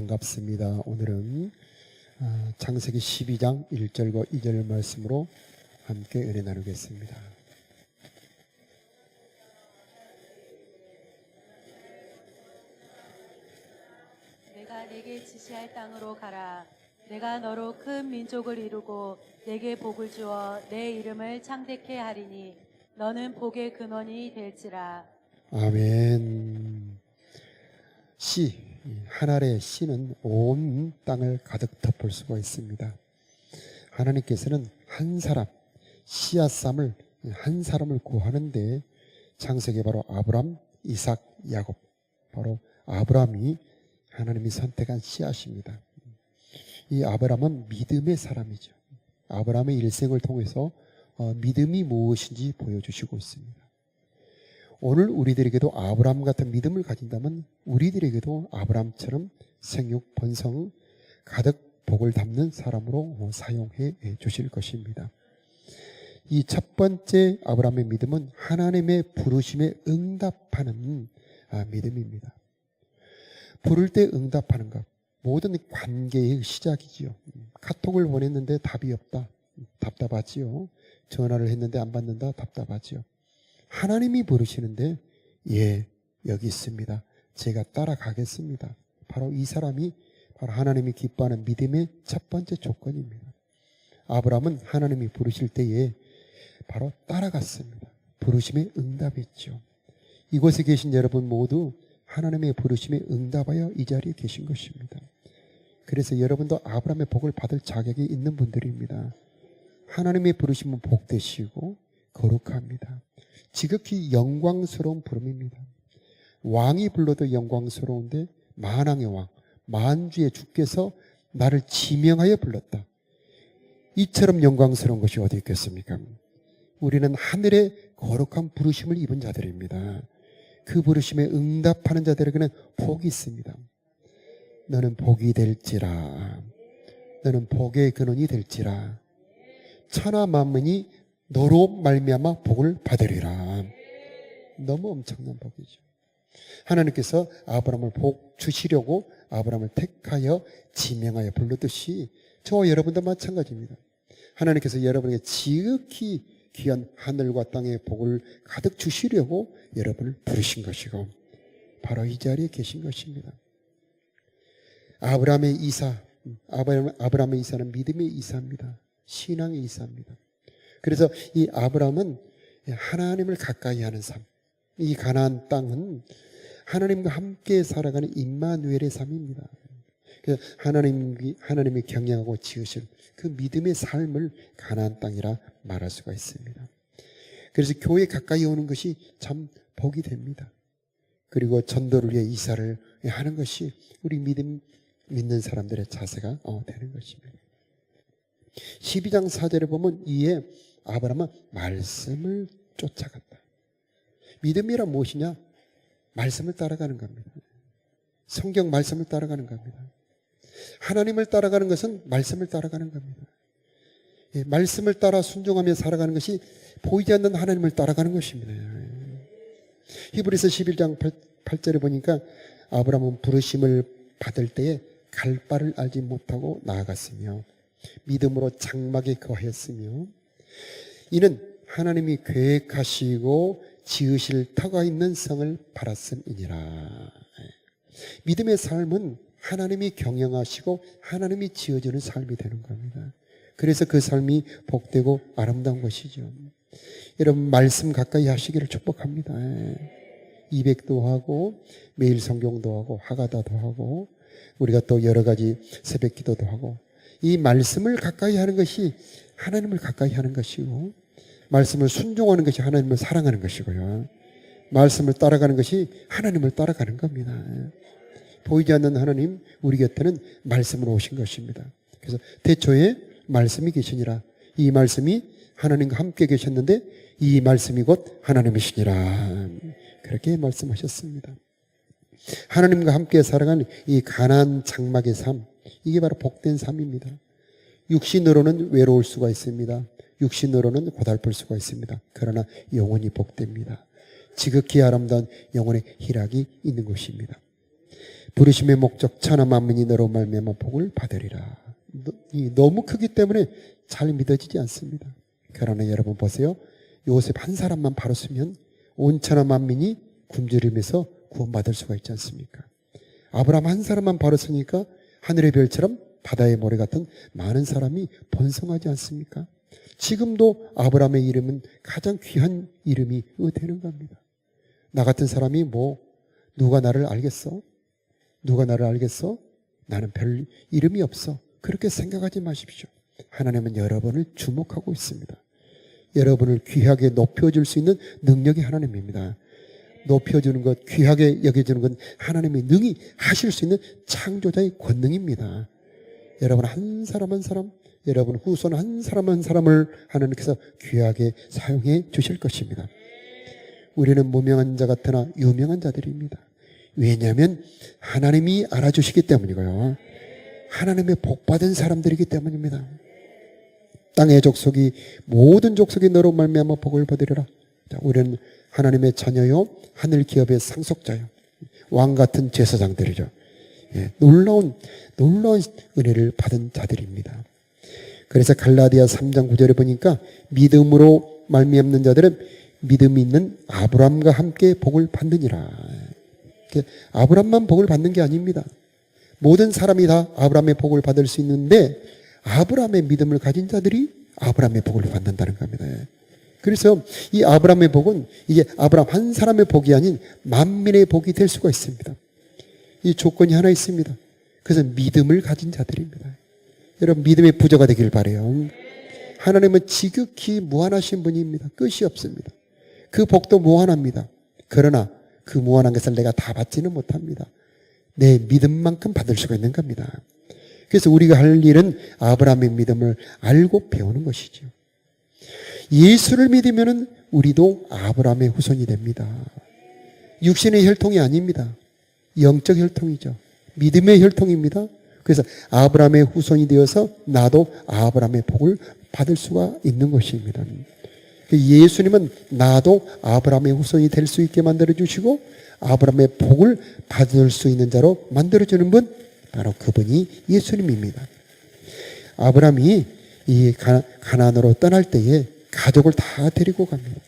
반갑습니다. 오늘은 창세기 12장 1절과 2절 말씀으로 함께 은혜 나누겠습니다. 내가 네게 지시할 땅으로 가라. 내가 너로 큰 민족을 이루고 네게 복을 주어 내 이름을 창대케 하리니 너는 복의 근원이 될지라. 아멘. 하늘의 씨는 온 땅을 가득 덮을 수가 있습니다. 하나님께서는 한 사람, 씨앗삼을 한 사람을 구하는데 창세기 바로 아브람, 이삭, 야곱, 바로 아브람이 하나님이 선택한 씨앗입니다. 이 아브람은 믿음의 사람이죠. 아브람의 일생을 통해서 믿음이 무엇인지 보여주시고 있습니다. 오늘 우리들에게도 아브람 같은 믿음을 가진다면 우리들에게도 아브람처럼 생육, 번성, 가득 복을 담는 사람으로 사용해 주실 것입니다. 이 첫 번째 아브람의 믿음은 하나님의 부르심에 응답하는 믿음입니다. 부를 때 응답하는 것, 모든 관계의 시작이지요. 카톡을 보냈는데 답이 없다, 답답하지요. 전화를 했는데 안 받는다, 답답하지요. 하나님이 부르시는데 예, 여기 있습니다, 제가 따라가겠습니다. 바로 이 사람이 바로 하나님이 기뻐하는 믿음의 첫 번째 조건입니다. 아브람은 하나님이 부르실 때에 바로 따라갔습니다. 부르심에 응답했죠. 이곳에 계신 여러분 모두 하나님의 부르심에 응답하여 이 자리에 계신 것입니다. 그래서 여러분도 아브람의 복을 받을 자격이 있는 분들입니다. 하나님의 부르심은 복되시고 거룩합니다. 지극히 영광스러운 부름입니다. 왕이 불러도 영광스러운데 만왕의 왕, 만주의 주께서 나를 지명하여 불렀다. 이처럼 영광스러운 것이 어디 있겠습니까? 우리는 하늘의 거룩한 부르심을 입은 자들입니다. 그 부르심에 응답하는 자들에게는 복이 있습니다. 너는 복이 될지라. 너는 복의 근원이 될지라. 천하 만민이 너로 말미암아 복을 받으리라. 너무 엄청난 복이죠. 하나님께서 아브람을 복 주시려고 아브람을 택하여 지명하여 부르듯이 저와 여러분도 마찬가지입니다. 하나님께서 여러분에게 지극히 귀한 하늘과 땅의 복을 가득 주시려고 여러분을 부르신 것이고 바로 이 자리에 계신 것입니다. 아브람의 이사는 믿음의 이사입니다. 신앙의 이사입니다. 그래서 이 아브람은 하나님을 가까이 하는 삶, 이 가나안 땅은 하나님과 함께 살아가는 임마누엘의 삶입니다. 그래서 하나님이 경영하고 지으실 그 믿음의 삶을 가나안 땅이라 말할 수가 있습니다. 그래서 교회 가까이 오는 것이 참 복이 됩니다. 그리고 전도를 위해 이사를 하는 것이 우리 믿는 사람들의 자세가 되는 것입니다. 12장 4절에 보면 이에 아브람은 말씀을 쫓아갔다. 믿음이란 무엇이냐? 말씀을 따라가는 겁니다. 성경 말씀을 따라가는 겁니다. 하나님을 따라가는 것은 말씀을 따라가는 겁니다. 말씀을 따라 순종하며 살아가는 것이 보이지 않는 하나님을 따라가는 것입니다. 히브리서 11장 8절에 보니까 아브람은 부르심을 받을 때에 갈 바를 알지 못하고 나아갔으며 믿음으로 장막에 거했으며 이는 하나님이 계획하시고 지으실 터가 있는 성을 바랐음이니라. 믿음의 삶은 하나님이 경영하시고 하나님이 지어주는 삶이 되는 겁니다. 그래서 그 삶이 복되고 아름다운 것이죠. 여러분 말씀 가까이 하시기를 축복합니다. 200도 하고 매일 성경도 하고 하가다도 하고 우리가 또 여러 가지 새벽 기도도 하고 이 말씀을 가까이 하는 것이 하나님을 가까이 하는 것이고 말씀을 순종하는 것이 하나님을 사랑하는 것이고요. 말씀을 따라가는 것이 하나님을 따라가는 겁니다. 보이지 않는 하나님 우리 곁에는 말씀으로 오신 것입니다. 그래서 태초에 말씀이 계시니라. 이 말씀이 하나님과 함께 계셨는데 이 말씀이 곧 하나님이시니라. 그렇게 말씀하셨습니다. 하나님과 함께 살아가는 이 가나안 장막의 삶, 이게 바로 복된 삶입니다. 육신으로는 외로울 수가 있습니다. 육신으로는 고달플 수가 있습니다. 그러나 영혼이 복됩니다. 지극히 아름다운 영혼의 희락이 있는 것입니다. 부르심의 목적 천하 만민이 너로 말미암아 복을 받으리라. 너무 크기 때문에 잘 믿어지지 않습니다. 그러나 여러분 보세요. 요셉 한 사람만 바로 쓰면 온 천하 만민이 굶주림에서 구원받을 수가 있지 않습니까? 아브라함 한 사람만 바로 쓰니까 하늘의 별처럼 바다의 모래 같은 많은 사람이 번성하지 않습니까? 지금도 아브라함의 이름은 가장 귀한 이름이 되는 겁니다. 나 같은 사람이 누가 나를 알겠어? 누가 나를 알겠어? 나는 별 이름이 없어. 그렇게 생각하지 마십시오. 하나님은 여러분을 주목하고 있습니다. 여러분을 귀하게 높여줄 수 있는 능력이 하나님입니다. 높여주는 것, 귀하게 여겨주는 건 하나님이 능히 하실 수 있는 창조자의 권능입니다. 여러분 한 사람 한 사람, 여러분 후손 한 사람 한 사람을 하나님께서 귀하게 사용해 주실 것입니다. 우리는 무명한 자 같으나 유명한 자들입니다. 왜냐하면 하나님이 알아주시기 때문이고요. 하나님의 복받은 사람들이기 때문입니다. 땅의 족속이 모든 족속이 너로 말미암아 복을 받으리라. 자, 우리는 하나님의 자녀요, 하늘 기업의 상속자요, 왕 같은 제사장들이죠. 예, 놀라운 은혜를 받은 자들입니다. 그래서 갈라디아 3장 9절에 보니까 믿음으로 말미암는 자들은 믿음이 있는 아브라함과 함께 복을 받느니라. 아브라함만 복을 받는 게 아닙니다. 모든 사람이 다 아브라함의 복을 받을 수 있는데 아브라함의 믿음을 가진 자들이 아브라함의 복을 받는다는 겁니다. 그래서 이 아브라함의 복은 이게 아브라함 한 사람의 복이 아닌 만민의 복이 될 수가 있습니다. 이 조건이 하나 있습니다. 그것은 믿음을 가진 자들입니다. 여러분 믿음의 부자가 되길 바라요. 하나님은 지극히 무한하신 분입니다. 끝이 없습니다. 그 복도 무한합니다. 그러나 그 무한한 것을 내가 다 받지는 못합니다. 내 믿음만큼 받을 수가 있는 겁니다. 그래서 우리가 할 일은 아브라함의 믿음을 알고 배우는 것이죠. 예수를 믿으면 우리도 아브라함의 후손이 됩니다. 육신의 혈통이 아닙니다. 영적 혈통이죠. 믿음의 혈통입니다. 그래서 아브라함의 후손이 되어서 나도 아브라함의 복을 받을 수가 있는 것입니다. 예수님은 나도 아브라함의 후손이 될 수 있게 만들어주시고 아브라함의 복을 받을 수 있는 자로 만들어주는 분, 바로 그분이 예수님입니다. 아브라함이 이 가나안으로 떠날 때에 가족을 다 데리고 갑니다.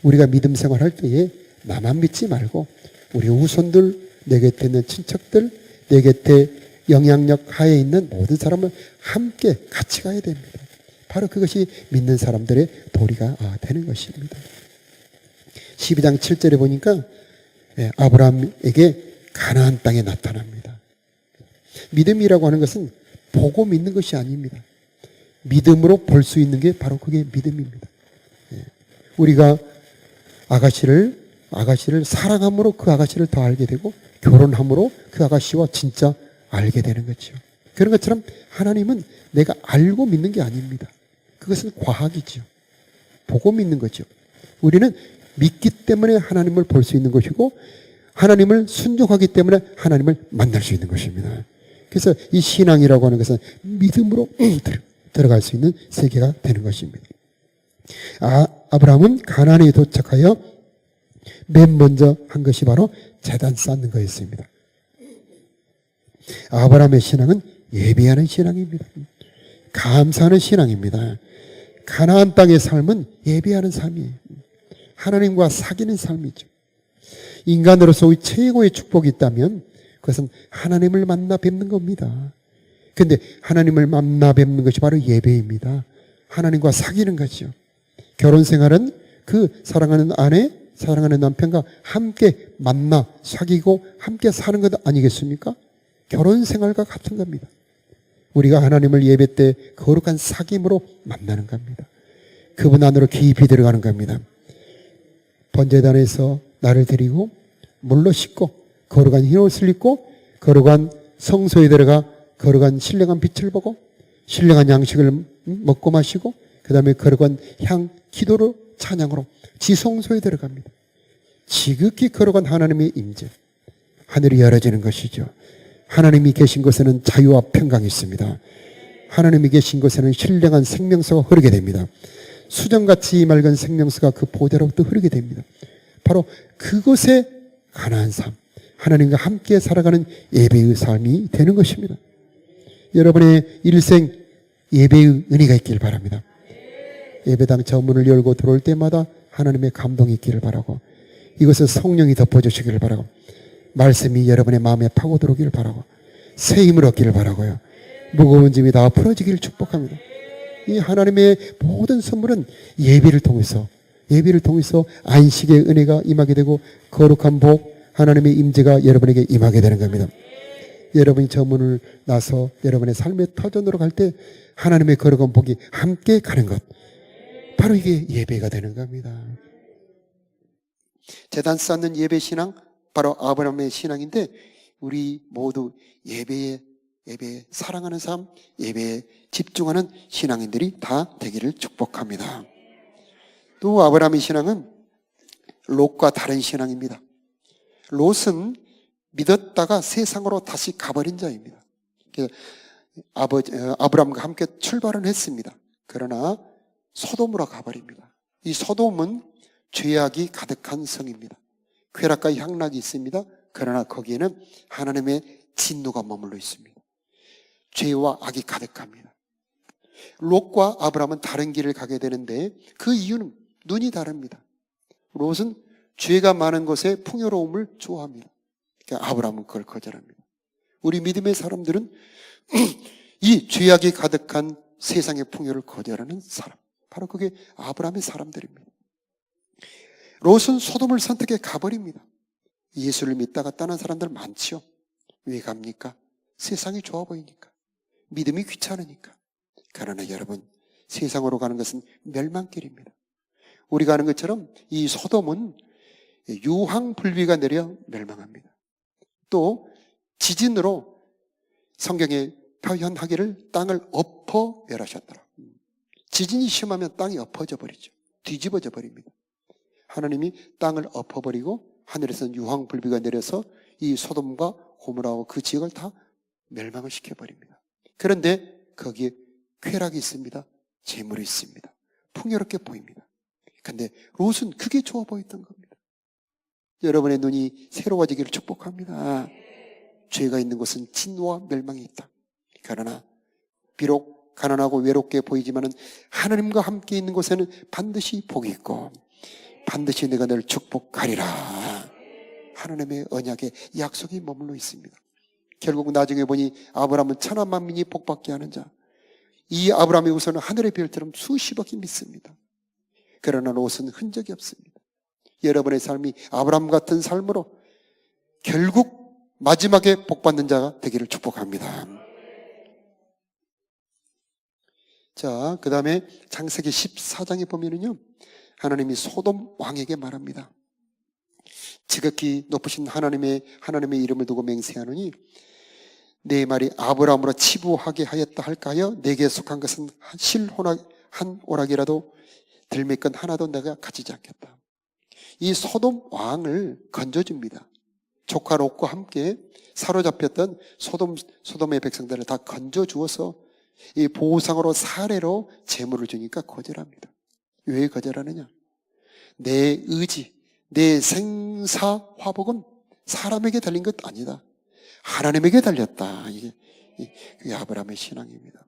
우리가 믿음 생활할 때에 나만 믿지 말고 우리 후손들, 내 곁에 있는 친척들, 내 곁에 영향력 하에 있는 모든 사람을 함께 같이 가야 됩니다. 바로 그것이 믿는 사람들의 도리가 되는 것입니다. 12장 7절에 보니까 아브라함에게 가나안 땅에 나타납니다. 믿음이라고 하는 것은 보고 믿는 것이 아닙니다. 믿음으로 볼 수 있는 게 바로 그게 믿음입니다. 우리가 아가씨를 사랑함으로 그 아가씨를 더 알게 되고 결혼함으로 그 아가씨와 진짜 알게 되는 거죠. 그런 것처럼 하나님은 내가 알고 믿는 게 아닙니다. 그것은 과학이죠. 보고 믿는 거죠. 우리는 믿기 때문에 하나님을 볼 수 있는 것이고 하나님을 순종하기 때문에 하나님을 만날 수 있는 것입니다. 그래서 이 신앙이라고 하는 것은 믿음으로 들어갈 수 있는 세계가 되는 것입니다. 아브라함은 가나안에 도착하여 맨 먼저 한 것이 바로 제단 쌓는 거였습니다. 아브라함의 신앙은 예배하는 신앙입니다. 감사하는 신앙입니다. 가나안 땅의 삶은 예배하는 삶이에요. 하나님과 사귀는 삶이죠. 인간으로서의 최고의 축복이 있다면 그것은 하나님을 만나 뵙는 겁니다. 그런데 하나님을 만나 뵙는 것이 바로 예배입니다. 하나님과 사귀는 거죠. 결혼 생활은 그 사랑하는 아내, 사랑하는 남편과 함께 만나 사귀고 함께 사는 것 아니겠습니까? 결혼 생활과 같은 겁니다. 우리가 하나님을 예배 때 거룩한 사귐으로 만나는 겁니다. 그분 안으로 깊이 들어가는 겁니다. 번제단에서 나를 데리고 물로 씻고 거룩한 흰옷을 입고 거룩한 성소에 들어가 거룩한 신령한 빛을 보고 신령한 양식을 먹고 마시고 그 다음에 거룩한 기도로 찬양으로 지성소에 들어갑니다. 지극히 거룩한 하나님의 임재, 하늘이 열어지는 것이죠. 하나님이 계신 곳에는 자유와 평강이 있습니다. 하나님이 계신 곳에는 신령한 생명수가 흐르게 됩니다. 수정같이 맑은 생명수가 그 보좌로부터 흐르게 됩니다. 바로 그곳에 가나안 삶, 하나님과 함께 살아가는 예배의 삶이 되는 것입니다. 여러분의 일생 예배의 은혜가 있길 바랍니다. 예배당 저문을 열고 들어올 때마다 하나님의 감동이 있기를 바라고, 이것을 성령이 덮어주시기를 바라고, 말씀이 여러분의 마음에 파고들어오기를 바라고, 새 힘을 얻기를 바라고요. 무거운 짐이 다 풀어지기를 축복합니다. 이 하나님의 모든 선물은 예배를 통해서 안식의 은혜가 임하게 되고, 거룩한 복, 하나님의 임재가 여러분에게 임하게 되는 겁니다. 여러분이 저 문을 나서 여러분의 삶의 터전으로 갈 때 하나님의 거룩한 복이 함께 가는 것, 바로 이게 예배가 되는 겁니다. 제단 쌓는 예배 신앙, 바로 아브라함의 신앙인데, 우리 모두 예배에 사랑하는 삶, 예배에 집중하는 신앙인들이 다 되기를 축복합니다. 또 아브라함의 신앙은 롯과 다른 신앙입니다. 롯은 믿었다가 세상으로 다시 가버린 자입니다. 아브라함과 함께 출발은 했습니다. 그러나 소돔으로 가버립니다. 이 소돔은 죄악이 가득한 성입니다. 쾌락과 향락이 있습니다. 그러나 거기에는 하나님의 진노가 머물러 있습니다. 죄와 악이 가득합니다. 롯과 아브라함은 다른 길을 가게 되는데, 그 이유는 눈이 다릅니다. 롯은 죄가 많은 곳에 풍요로움을 좋아합니다. 그러니까 아브라함은 그걸 거절합니다. 우리 믿음의 사람들은 이 죄악이 가득한 세상의 풍요를 거절하는 사람, 바로 그게 아브라함의 사람들입니다. 롯은 소돔을 선택해 가버립니다. 예수를 믿다가 떠난 사람들 많지요. 왜 갑니까? 세상이 좋아 보이니까, 믿음이 귀찮으니까. 그러나 여러분, 세상으로 가는 것은 멸망길입니다. 우리가 아는 것처럼 이 소돔은 유황불비가 내려 멸망합니다. 또 지진으로 성경에 표현하기를 땅을 엎어 멸하셨더라. 지진이 심하면 땅이 엎어져 버리죠. 뒤집어져 버립니다. 하나님이 땅을 엎어버리고 하늘에서는 유황불비가 내려서 이 소돔과 고모라와 그 지역을 다 멸망을 시켜버립니다. 그런데 거기에 쾌락이 있습니다. 재물이 있습니다. 풍요롭게 보입니다. 그런데 롯은 그게 좋아 보였던 겁니다. 여러분의 눈이 새로워지기를 축복합니다. 죄가 있는 곳은 진노와 멸망이 있다. 그러나 비록 가난하고 외롭게 보이지만 하나님과 함께 있는 곳에는 반드시 복이 있고, 반드시 내가 널 축복하리라, 하나님의 언약의 약속이 머물러 있습니다. 결국 나중에 보니 아브라함은 천하 만민이 복받게 하는 자, 이 아브라함의 우선은 하늘의 별처럼 수십억이 믿습니다. 그러나 롯은 흔적이 없습니다. 여러분의 삶이 아브라함 같은 삶으로 결국 마지막에 복받는 자가 되기를 축복합니다. 자, 그 다음에 창세기 14장에 보면은요, 하나님이 소돔 왕에게 말합니다. 지극히 높으신 하나님의 이름을 두고 맹세하노니 내 말이 아브라함으로 치부하게 하였다 할까요? 내게 속한 것은 한 오락이라도 들매끈 하나도 내가 가지지 않겠다. 이 소돔 왕을 건져줍니다. 조카 롯과 함께 사로잡혔던 소돔의 백성들을 다 건져주어서 이 보상으로 사례로 재물을 주니까 거절합니다. 왜 거절하느냐? 내 의지, 내 생사 화복은 사람에게 달린 것 아니다. 하나님에게 달렸다. 이게 아브라함의 신앙입니다.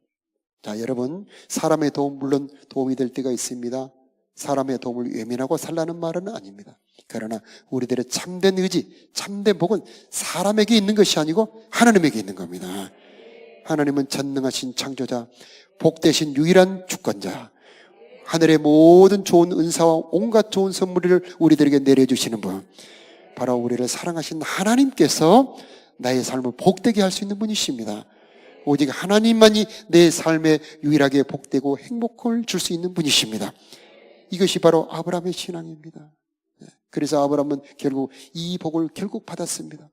자, 여러분, 사람의 도움, 물론 도움이 될 때가 있습니다. 사람의 도움을 외면하고 살라는 말은 아닙니다. 그러나 우리들의 참된 의지, 참된 복은 사람에게 있는 것이 아니고 하나님에게 있는 겁니다. 하나님은 전능하신 창조자, 복되신 유일한 주권자, 하늘의 모든 좋은 은사와 온갖 좋은 선물을 우리들에게 내려주시는 분, 바로 우리를 사랑하신 하나님께서 나의 삶을 복되게 할 수 있는 분이십니다. 오직 하나님만이 내 삶에 유일하게 복되고 행복을 줄 수 있는 분이십니다. 이것이 바로 아브라함의 신앙입니다. 그래서 아브라함은 결국 이 복을 결국 받았습니다.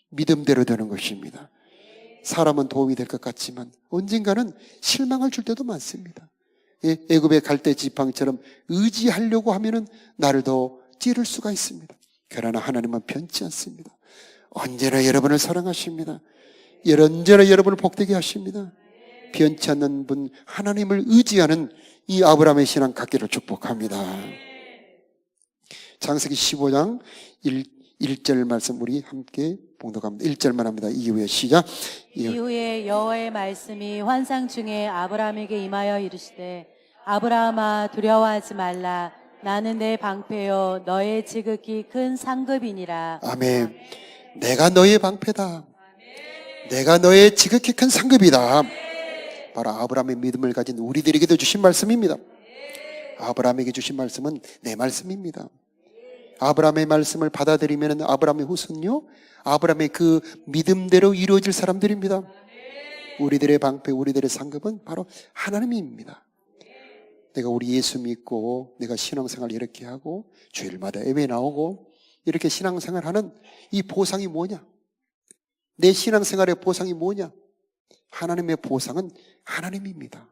믿음대로 되는 것입니다. 사람은 도움이 될 것 같지만 언젠가는 실망을 줄 때도 많습니다. 애굽의 갈대 지팡이처럼 의지하려고 하면은 나를 더 찌를 수가 있습니다. 그러나 하나님은 변치 않습니다. 언제나 여러분을 사랑하십니다. 언제나 여러분을 복되게 하십니다. 변치 않는 분, 하나님을 의지하는 이 아브라함의 신앙 갖기를 축복합니다. 창세기 15장 1절 말씀 우리 함께 봉독합니다. 1절만 합니다. 이후에 시작. 이후에 여호와의 말씀이 환상 중에 아브라함에게 임하여 이르시되 아브라함아 두려워하지 말라 나는 내 방패요 너의 지극히 큰 상급이니라. 아멘. 내가 너의 방패다. 내가 너의 지극히 큰 상급이다. 바로 아브라함의 믿음을 가진 우리들에게도 주신 말씀입니다. 아브라함에게 주신 말씀은 내 말씀입니다. 아브라함의 말씀을 받아들이면 아브라함의 후손요, 아브라함의 그 믿음대로 이루어질 사람들입니다. 우리들의 방패, 우리들의 상급은 바로 하나님입니다. 내가 우리 예수 믿고 내가 신앙생활 이렇게 하고 주일마다 예배 나오고 이렇게 신앙생활하는 이 보상이 뭐냐? 내 신앙생활의 보상이 뭐냐? 하나님의 보상은 하나님입니다.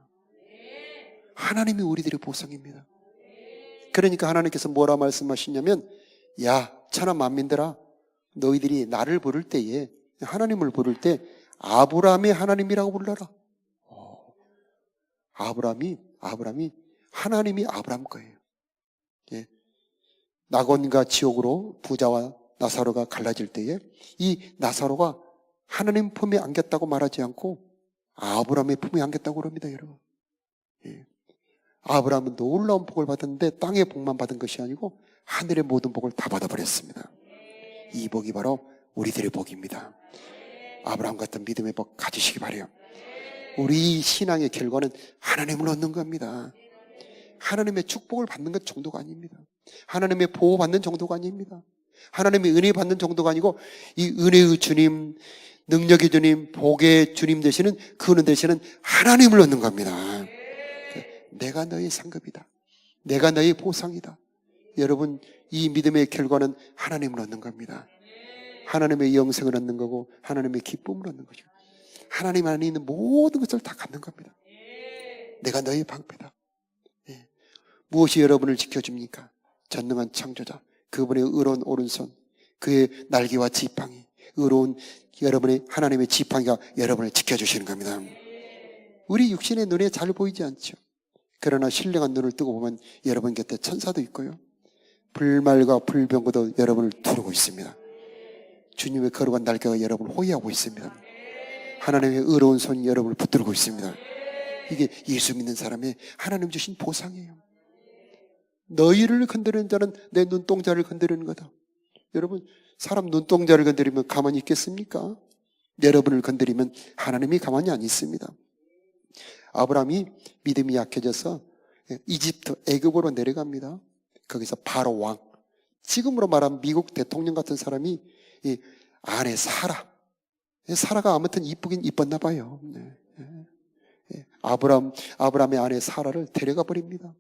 하나님이 우리들의 보상입니다. 그러니까 하나님께서 뭐라 말씀하시냐면, 야 천하 만민들아, 너희들이 나를 부를 때에, 하나님을 부를 때 아브라함의 하나님이라고 불러라. 아브라함이 하나님이 아브라함 거예요. 예. 낙원과 지옥으로 부자와 나사로가 갈라질 때에 이 나사로가 하나님 품에 안겼다고 말하지 않고 아브라함의 품에 안겼다고 그럽니다, 여러분. 예. 아브라함은 놀라운 복을 받았는데 땅의 복만 받은 것이 아니고 하늘의 모든 복을 다 받아버렸습니다. 이 복이 바로 우리들의 복입니다. 아브라함 같은 믿음의 복 가지시기 바라요. 우리 신앙의 결과는 하나님을 얻는 겁니다. 하나님의 축복을 받는 것 정도가 아닙니다. 하나님의 보호 받는 정도가 아닙니다. 하나님의 은혜 받는 정도가 아니고 이 은혜의 주님, 능력의 주님, 복의 주님 되시는 그 은혜 되시는 하나님을 얻는 겁니다. 내가 너의 상급이다. 내가 너의 보상이다. 여러분, 이 믿음의 결과는 하나님을 얻는 겁니다. 하나님의 영생을 얻는 거고 하나님의 기쁨을 얻는 거죠. 하나님 안에 있는 모든 것을 다 갖는 겁니다. 내가 너의 방패다. 예. 무엇이 여러분을 지켜줍니까? 전능한 창조자, 그분의 의로운 오른손, 그의 날개와 지팡이, 의로운 여러분의 하나님의 지팡이가 여러분을 지켜주시는 겁니다. 우리 육신의 눈에 잘 보이지 않죠. 그러나 신령한 눈을 뜨고 보면 여러분 곁에 천사도 있고요, 불말과 불병거도 여러분을 두르고 있습니다. 주님의 거룩한 날개가 여러분을 호위하고 있습니다. 하나님의 의로운 손이 여러분을 붙들고 있습니다. 이게 예수 믿는 사람의 하나님 주신 보상이에요. 너희를 건드리는 자는 내 눈동자를 건드리는 거다. 여러분, 사람 눈동자를 건드리면 가만히 있겠습니까? 여러분을 건드리면 하나님이 가만히 안 있습니다. 아브라함이 믿음이 약해져서 이집트, 애굽으로 내려갑니다. 거기서 바로 왕, 지금으로 말하면 미국 대통령 같은 사람이 이 아내 사라가 아무튼 이쁘긴 이뻤나 봐요. 아브라함의 아내 사라를 데려가 버립니다.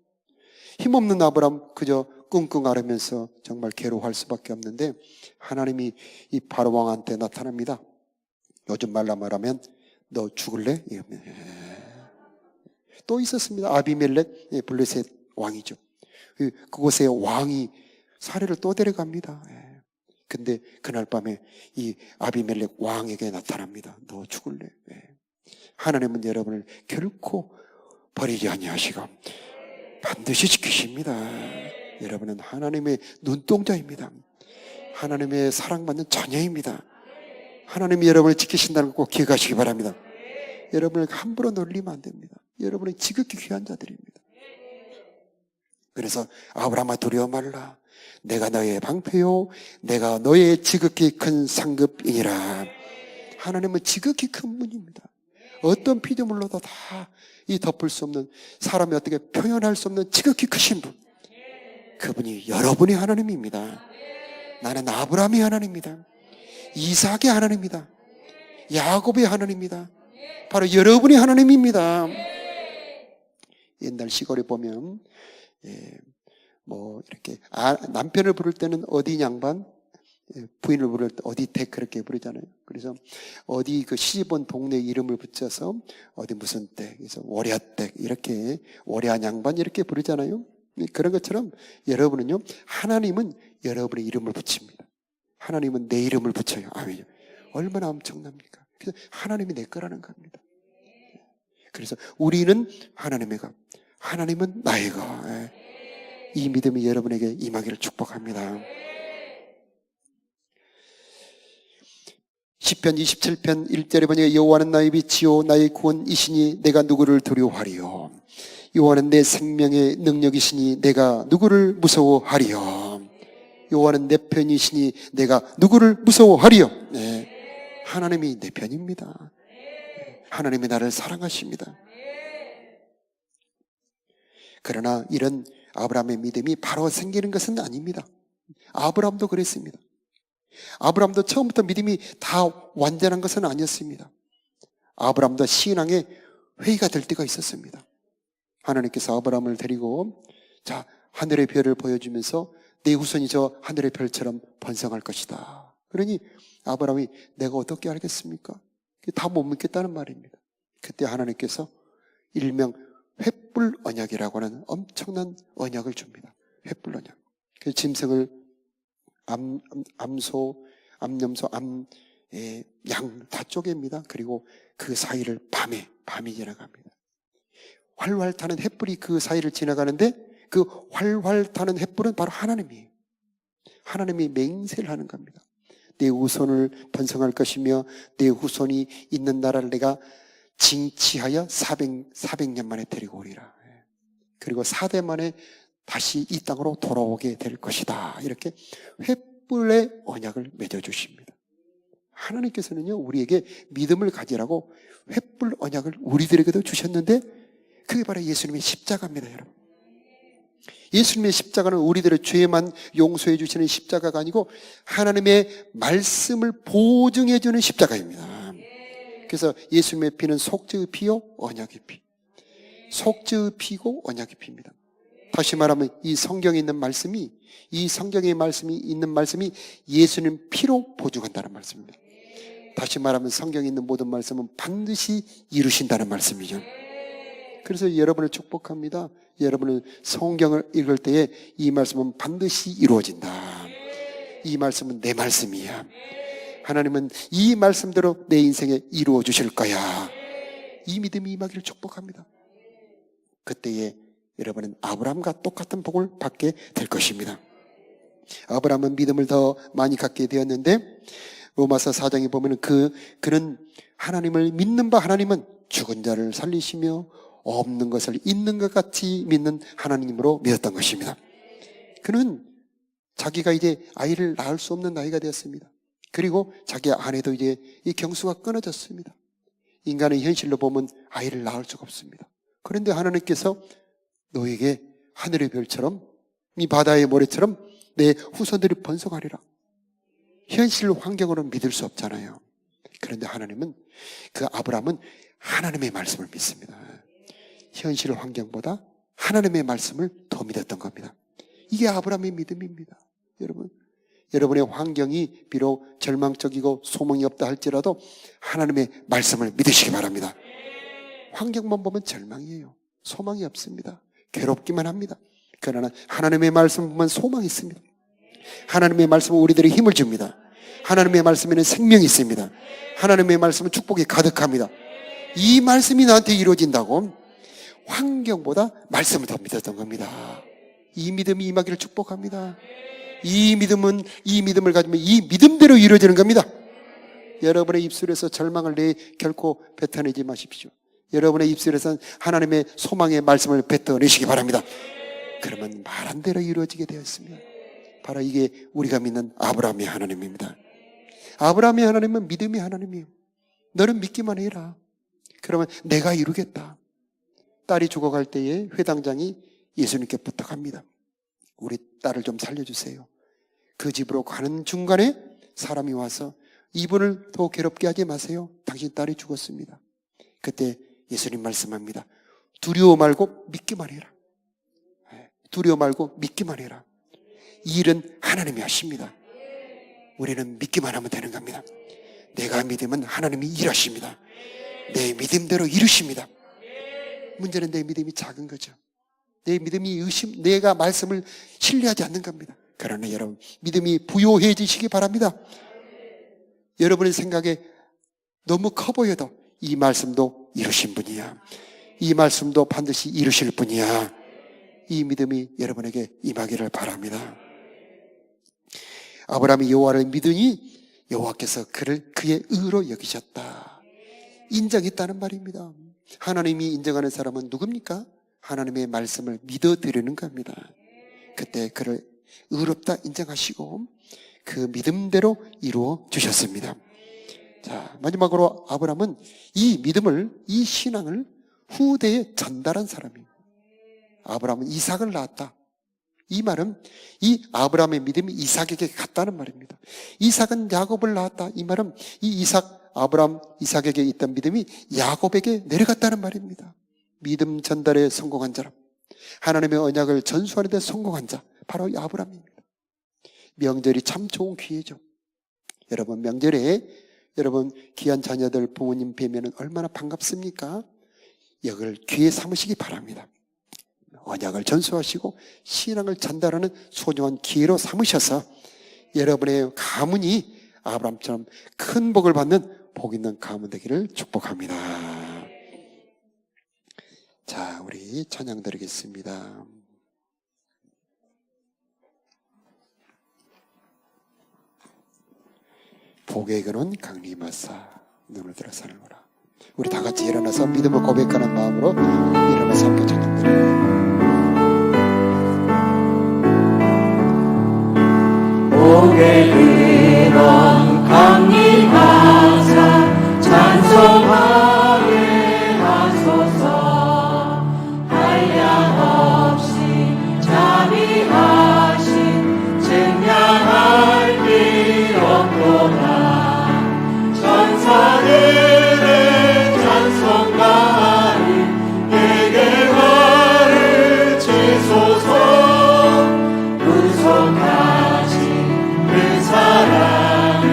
힘없는 아브라함 그저 끙끙 앓으면서 정말 괴로워할 수밖에 없는데 하나님이 이 바로 왕한테 나타납니다. 요즘 말로 말하면 너 죽을래? 또 있었습니다. 아비멜렉, 블레셋 왕이죠. 그곳의 왕이 사례를 또 데려갑니다. 근데 그날 밤에 이 아비멜렉 왕에게 나타납니다. 너 죽을래? 하나님은 여러분을 결코 버리지 아니하시고 반드시 지키십니다. 여러분은 하나님의 눈동자입니다. 하나님의 사랑받는 자녀입니다. 하나님이 여러분을 지키신다는 거 꼭 기억하시기 바랍니다. 여러분을 함부로 놀리면 안 됩니다. 여러분은 지극히 귀한 자들입니다. 그래서 아브라함아 두려워 말라. 내가 너의 방패요 내가 너의 지극히 큰 상급이니라. 하나님은 지극히 큰 분입니다. 어떤 피조물로도 다 이 덮을 수 없는, 사람이 어떻게 표현할 수 없는 지극히 크신 분, 그분이 여러분의 하나님입니다. 나는 아브라함의 하나님입니다. 이삭의 하나님입니다. 야곱의 하나님입니다. 바로 여러분의 하나님입니다. 옛날 시골에 보면 이렇게 남편을 부를 때는 어디 양반, 부인을 부를 때 어디 댁 그렇게 부르잖아요. 그래서 어디 그 시집온 동네 이름을 붙여서 어디 무슨 댁, 그래서 월야댁 이렇게 월야 양반 이렇게 부르잖아요. 그런 것처럼 여러분은요, 하나님은 여러분의 이름을 붙입니다. 하나님은 내 이름을 붙여요. 아멘요. 얼마나 엄청납니까? 그래서 하나님이 내 거라는 겁니다. 그래서 우리는 하나님의 것, 하나님은 나의 것. 이 믿음이 여러분에게 임하기를 축복합니다. 시편 27편 1절에 보니 여호와는 나의 빛이요 나의 구원이시니 내가 누구를 두려워하리요. 여호와는 내 생명의 능력이시니 내가 누구를 무서워하리요. 여호와는 내 편이시니 내가 누구를 무서워하리요. 네. 하나님이 내 편입니다. 하나님이 나를 사랑하십니다. 그러나 이런 아브라함의 믿음이 바로 생기는 것은 아닙니다. 아브라함도 그랬습니다. 아브라함도 처음부터 믿음이 다 완전한 것은 아니었습니다. 아브라함도 신앙의 회의가 될 때가 있었습니다. 하나님께서 아브라함을 데리고 자, 하늘의 별을 보여주면서 내 후손이 저 하늘의 별처럼 번성할 것이다. 그러니 아브라함이 내가 어떻게 알겠습니까? 다 못 믿겠다는 말입니다. 그때 하나님께서 일명 횃불 언약이라고 하는 엄청난 언약을 줍니다. 횃불 언약. 그 짐승을 암소, 암염소, 양 다 쪼갭니다. 그리고 그 사이를 밤이 지나갑니다. 활활 타는 횃불이 그 사이를 지나가는데 그 활활 타는 횃불은 바로 하나님이에요. 하나님이 맹세를 하는 겁니다. 내 후손을 번성할 것이며 내 후손이 있는 나라를 내가 징치하여 400년 만에 데리고 오리라. 그리고 4대 만에 다시 이 땅으로 돌아오게 될 것이다. 이렇게 횃불의 언약을 맺어주십니다. 하나님께서는요, 우리에게 믿음을 가지라고 횃불 언약을 우리들에게도 주셨는데 그게 바로 예수님의 십자가입니다, 여러분. 예수님의 십자가는 우리들의 죄만 용서해 주시는 십자가가 아니고 하나님의 말씀을 보증해 주는 십자가입니다. 그래서 예수님의 피는 속죄의 피요 언약의 피. 속죄의 피고 언약의 피입니다. 다시 말하면 이 성경에 있는 말씀이 예수님 피로 보증한다는 말씀입니다. 다시 말하면 성경에 있는 모든 말씀은 반드시 이루신다는 말씀이죠. 그래서 여러분을 축복합니다. 여러분은 성경을 읽을 때에 이 말씀은 반드시 이루어진다. 이 말씀은 내 말씀이야. 하나님은 이 말씀대로 내 인생에 이루어 주실 거야. 이 믿음이 임하기를 축복합니다. 그때에 여러분은 아브라함과 똑같은 복을 받게 될 것입니다. 아브라함은 믿음을 더 많이 갖게 되었는데 로마서 4장에 보면 그는 하나님을 믿는 바 하나님은 죽은 자를 살리시며 없는 것을 있는 것 같이 믿는 하나님으로 믿었던 것입니다. 그는 자기가 이제 아이를 낳을 수 없는 나이가 되었습니다. 그리고 자기 아내도 이제 이 경수가 끊어졌습니다. 인간의 현실로 보면 아이를 낳을 수가 없습니다. 그런데 하나님께서 너에게 하늘의 별처럼 이 바다의 모래처럼 내 후손들이 번성하리라. 현실 환경으로는 믿을 수 없잖아요. 그런데 하나님은 아브라함은 하나님의 말씀을 믿습니다. 현실 환경보다 하나님의 말씀을 더 믿었던 겁니다. 이게 아브라함의 믿음입니다. 여러분의 환경이 비록 절망적이고 소망이 없다 할지라도 하나님의 말씀을 믿으시기 바랍니다. 환경만 보면 절망이에요. 소망이 없습니다. 괴롭기만 합니다. 그러나 하나님의 말씀 보면 소망이 있습니다. 하나님의 말씀은 우리들에게 힘을 줍니다. 하나님의 말씀에는 생명이 있습니다. 하나님의 말씀은 축복이 가득합니다. 이 말씀이 나한테 이루어진다고 환경보다 말씀을 더 믿었던 겁니다. 이 믿음이 임하기를 축복합니다. 이 믿음을 가지면 이 믿음대로 이루어지는 겁니다. 여러분의 입술에서 절망을 결코 뱉어내지 마십시오. 여러분의 입술에서는 하나님의 소망의 말씀을 뱉어내시기 바랍니다. 그러면 말한 대로 이루어지게 되었습니다. 바로 이게 우리가 믿는 아브라함의 하나님입니다. 아브라함의 하나님은 믿음의 하나님이에요. 너는 믿기만 해라. 그러면 내가 이루겠다. 딸이 죽어갈 때에 회당장이 예수님께 부탁합니다. 우리 딸을 좀 살려주세요. 그 집으로 가는 중간에 사람이 와서 이분을 더 괴롭게 하지 마세요. 당신 딸이 죽었습니다. 그때 예수님 말씀합니다. 두려워 말고 믿기만 해라. 두려워 말고 믿기만 해라. 이 일은 하나님이 하십니다. 우리는 믿기만 하면 되는 겁니다. 내가 믿으면 하나님이 일하십니다. 내 믿음대로 이루십니다. 문제는 내 믿음이 작은 거죠. 내 믿음이 내가 말씀을 신뢰하지 않는 겁니다. 그러나 여러분, 믿음이 부요해지시기 바랍니다. 여러분의 생각에 너무 커 보여도 이 말씀도 이루신 분이야. 이 말씀도 반드시 이루실 분이야. 이 믿음이 여러분에게 임하기를 바랍니다. 아브라함이 여호와를 믿으니 여호와께서 그를 그의 의로 여기셨다. 인정했다는 말입니다. 하나님이 인정하는 사람은 누굽니까? 하나님의 말씀을 믿어드리는 겁니다. 그때 그를 의롭다 인정하시고 그 믿음대로 이루어 주셨습니다. 자, 마지막으로 아브라함은 이 믿음을, 이 신앙을 후대에 전달한 사람입니다. 아브라함은 이삭을 낳았다. 이 말은 이 아브라함의 믿음이 이삭에게 갔다는 말입니다. 이삭은 야곱을 낳았다. 이 말은 이 이삭, 아브라함, 이삭에게 있던 믿음이 야곱에게 내려갔다는 말입니다. 믿음 전달에 성공한 사람, 하나님의 언약을 전수하는 데 성공한 자, 바로 이 아브라함입니다. 명절이 참 좋은 기회죠. 여러분, 명절에 여러분 귀한 자녀들 부모님 뵈면 얼마나 반갑습니까? 이걸 기회 삼으시기 바랍니다. 언약을 전수하시고 신앙을 전달하는 소중한 기회로 삼으셔서 여러분의 가문이 아브라함처럼 큰 복을 받는 복 있는 가문 되기를 축복합니다. 자, 우리 찬양 드리겠습니다. 복의 근원 강림하사 눈을 들어 사는구나. 우리 다 같이 일어나서 믿음을 고백하는 마음으로 일어나서 함께 찬양 드립니다. 복의 근원 강림하사 찬송하게 하소서. 한량없이 자비하신 증량할 길 없도다. 전사들의 찬송가를 내게 가르치소서. 구속하신 그 사랑을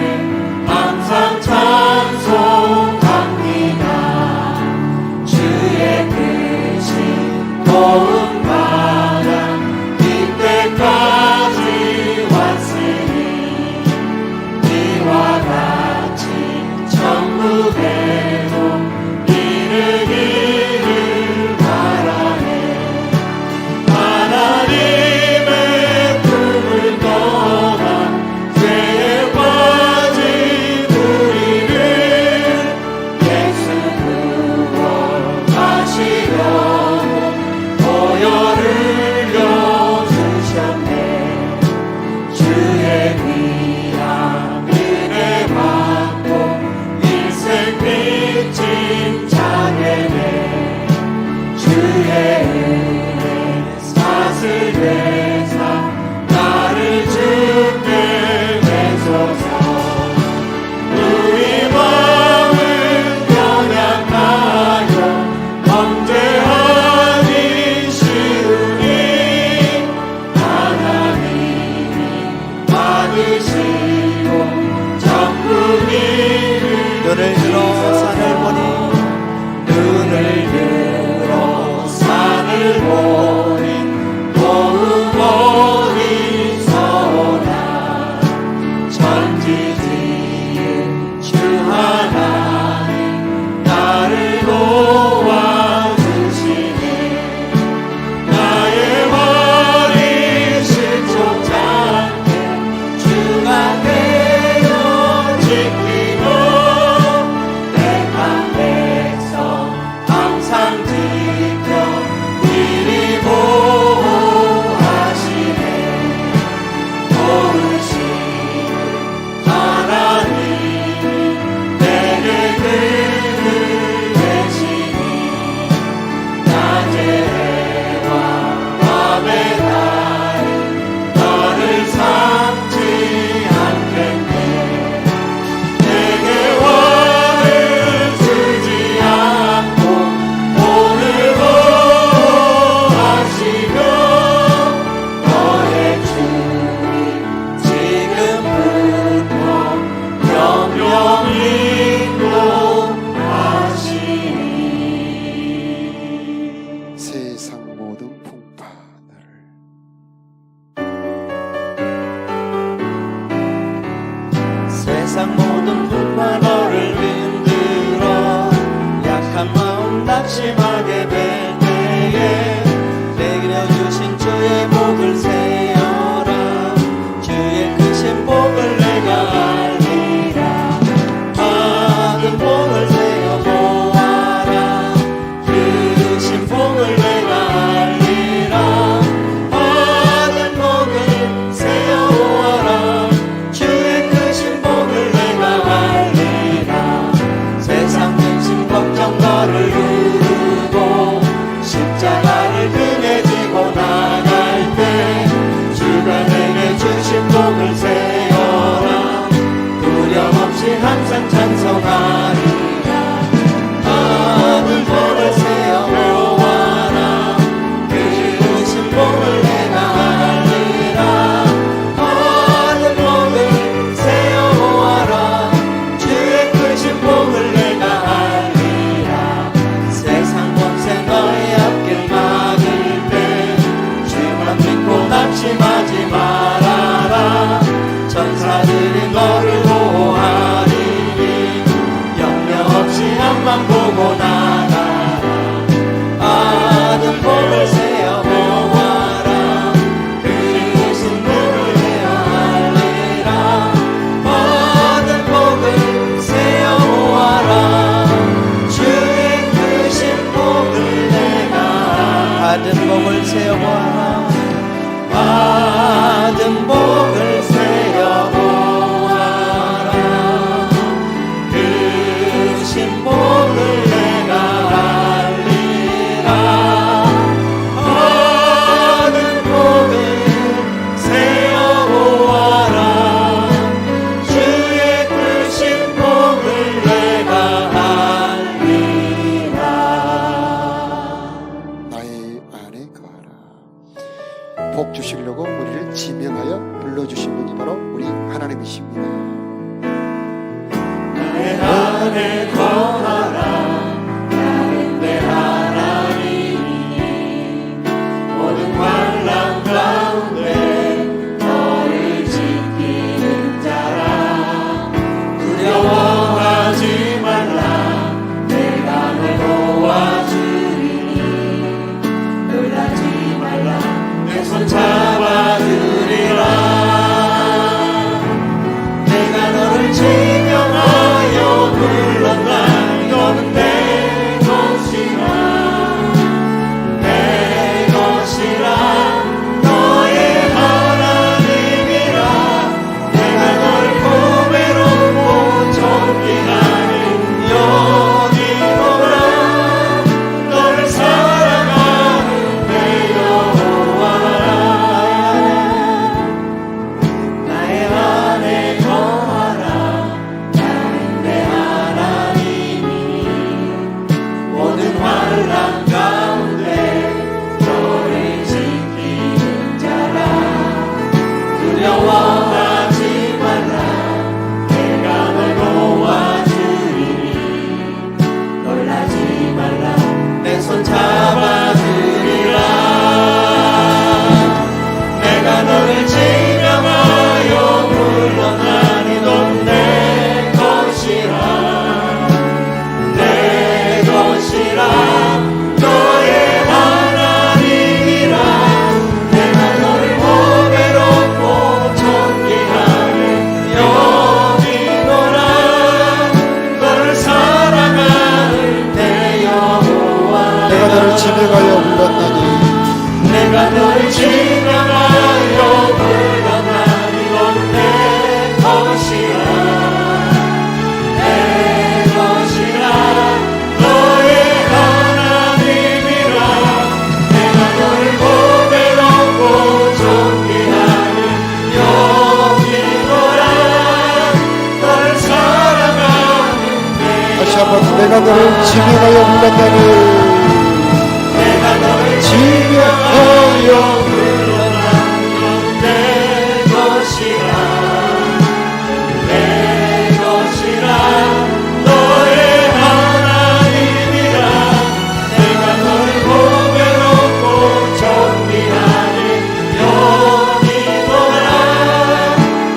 항상 찬송합니다. 주의 크신 도움 받아 이때까지 왔으니 이와 같이 천국에도 이르기를 바라네. 하나님의 품을 떠나 죄에 빠진 우리를 예수 구원하시려고 보혈을 흘려주셨네. 주의 귀한 은혜 받고 일생 빚진 자에게 주의 은혜 사슬되사 나를 주께 내소서. 우리 마음은 연약하여 범죄하기 쉬우니 하나님이 받으시고 전부니 눈을 들어 산을 보니 눈을 들어 산을 보니 도움 어디서 오나. 천지 지은 주 하나님 나를 도와주시네. 나의 머리 실족지 않게 주가 되어 지키고 택한 백성 항상 지켜 미리 보호하시네. 도우시는 하나님이 내게 그늘 되시니 낮의 해와 밤의 달이 너를 삼지 않겠네. 내게 화를 주지 않고 오늘 보호하시며 너의 주님 지금부터 영영히 인도하시니. 세상 모든 풍파를 세상 모든 풍파 너를 흔들어 약한 마음 낙심하게 될 때에 내게 주신 주의 복을 세어라. 주의 크신 복을 내가 알리니 주시려고 우리를 지명하여 불러주신 분이 바로 우리 하나님이십니다. 내 안에 거하라 나는 내 하나님이니 모든 환난 가운데 너를 지키는 자라 두려워하지 말라 내가 널 도와주리니 놀라지 말라 내 손 잡아주리라 내가 너를 지명하여 불렀나니 너는 내 것이라 내 것이라 너의 하나님이라 내가 너를 보배롭고 존귀하는 여기노라 너를 사랑하는 내 여호와라 나의 안에 거하라 나는 내 하나님이니 모든 환난 가운데 너를 지키는 자라 두려워하지 말라 내가 널 도와주리니 놀라지 말라 내 손 잡아주리라 내가 너를 지명하여 불렀나니 넌 내 것이라 내 것이라 너의 하나님이라 내가 너를 보배롭고 존귀하게 여기노라 너를 사랑하는 내 여호와 내가 너를 지명하여 불렀나니 내가 너를 지명하여 불렀나니 넌 내 것이라 내 것이라 너의 하나님이라 내가 너를 보배롭고 존귀하는 여기노라 너를 사랑하는 다시 한번 내가 너를 지명하여 불렀나니 내가 너를 지명하여 불렀나니 넌 내 것이라 내 것이라 너의 하나님이라 내가 너를 보배롭고 존귀하는 여기노라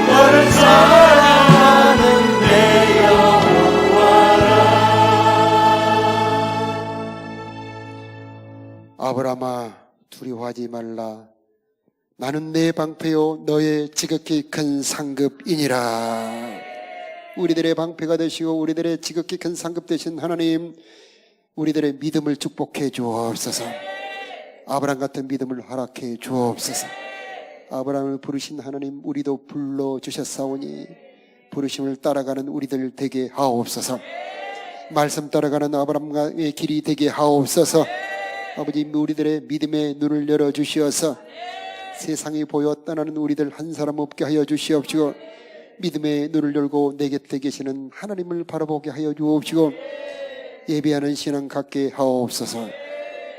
너를 사랑하는 내 여호와라 아브라함아 두려워하지 말라 나는 내 방패요 너의 지극히 큰 상급이니라. 우리들의 방패가 되시고 우리들의 지극히 큰 상급 되신 하나님 우리들의 믿음을 축복해 주옵소서. 아브라함 같은 믿음을 허락해 주옵소서. 아브라함을 부르신 하나님 우리도 불러주셨사오니 부르심을 따라가는 우리들 되게 하옵소서. 말씀 따라가는 아브라함의 길이 되게 하옵소서. 아버지 우리들의 믿음의 눈을 열어주시어서 세상이 보여 떠나는 우리들 한 사람 없게 하여 주시옵시고 믿음의 눈을 열고 내 곁에 계시는 하나님을 바라보게 하여 주옵시고 예배하는 신앙 갖게 하옵소서.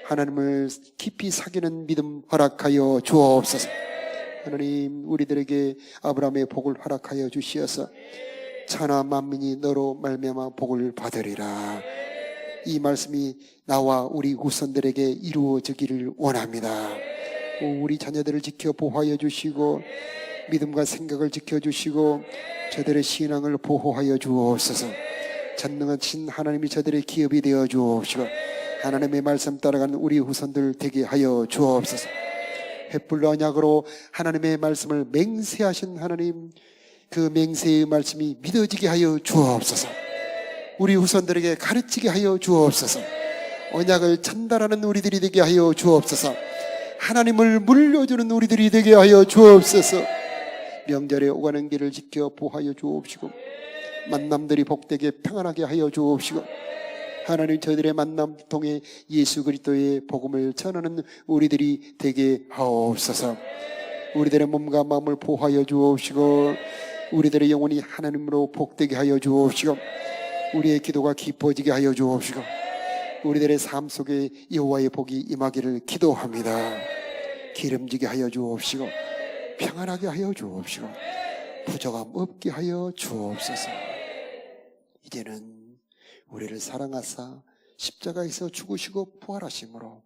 하나님을 깊이 사귀는 믿음 허락하여 주옵소서. 하나님 우리들에게 아브라함의 복을 허락하여 주시어서 천하 만민이 너로 말미암아 복을 받으리라. 이 말씀이 나와 우리 후손들에게 이루어지기를 원합니다. 우리 자녀들을 지켜 보호하여 주시고 믿음과 생각을 지켜주시고 저들의 신앙을 보호하여 주옵소서. 전능하신 하나님이 저들의 기업이 되어 주옵시고 하나님의 말씀 따라가는 우리 후손들 되게 하여 주옵소서. 횃불 언약으로 하나님의 말씀을 맹세하신 하나님 그 맹세의 말씀이 믿어지게 하여 주옵소서. 우리 후손들에게 가르치게 하여 주옵소서. 언약을 전달하는 우리들이 되게 하여 주옵소서. 하나님을 물려주는 우리들이 되게 하여 주옵소서. 명절에 오가는 길을 지켜 보호하여 주옵시고 만남들이 복되게 평안하게 하여 주옵시고 하나님 저희들의 만남 통해 예수 그리스도의 복음을 전하는 우리들이 되게 하옵소서. 우리들의 몸과 마음을 보호하여 주옵시고 우리들의 영혼이 하나님으로 복되게 하여 주옵시고 우리의 기도가 깊어지게 하여 주옵시고 우리들의 삶 속에 여호와의 복이 임하기를 기도합니다. 기름지게 하여 주옵시고 평안하게 하여 주옵시고 부족함 없게 하여 주옵소서. 이제는 우리를 사랑하사 십자가에서 죽으시고 부활하심으로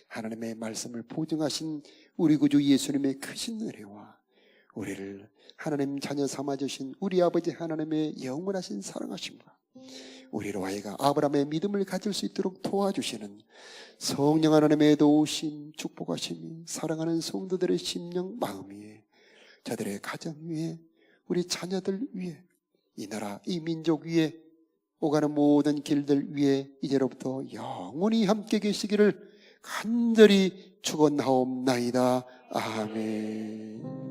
하나님의 말씀을 보증하신 우리 구주 예수님의 크신 은혜와 우리를 하나님 자녀 삼아주신 우리 아버지 하나님의 영원하신 사랑하심과 우리로 하여금 아브라함의 믿음을 가질 수 있도록 도와주시는 성령 하나님의 도우심, 축복하심이 사랑하는 성도들의 심령 마음 위에 저들의 가정 위에 우리 자녀들 위에 이 나라 이 민족 위에 오가는 모든 길들 위에 이제로부터 영원히 함께 계시기를 간절히 축원하옵나이다. 아멘.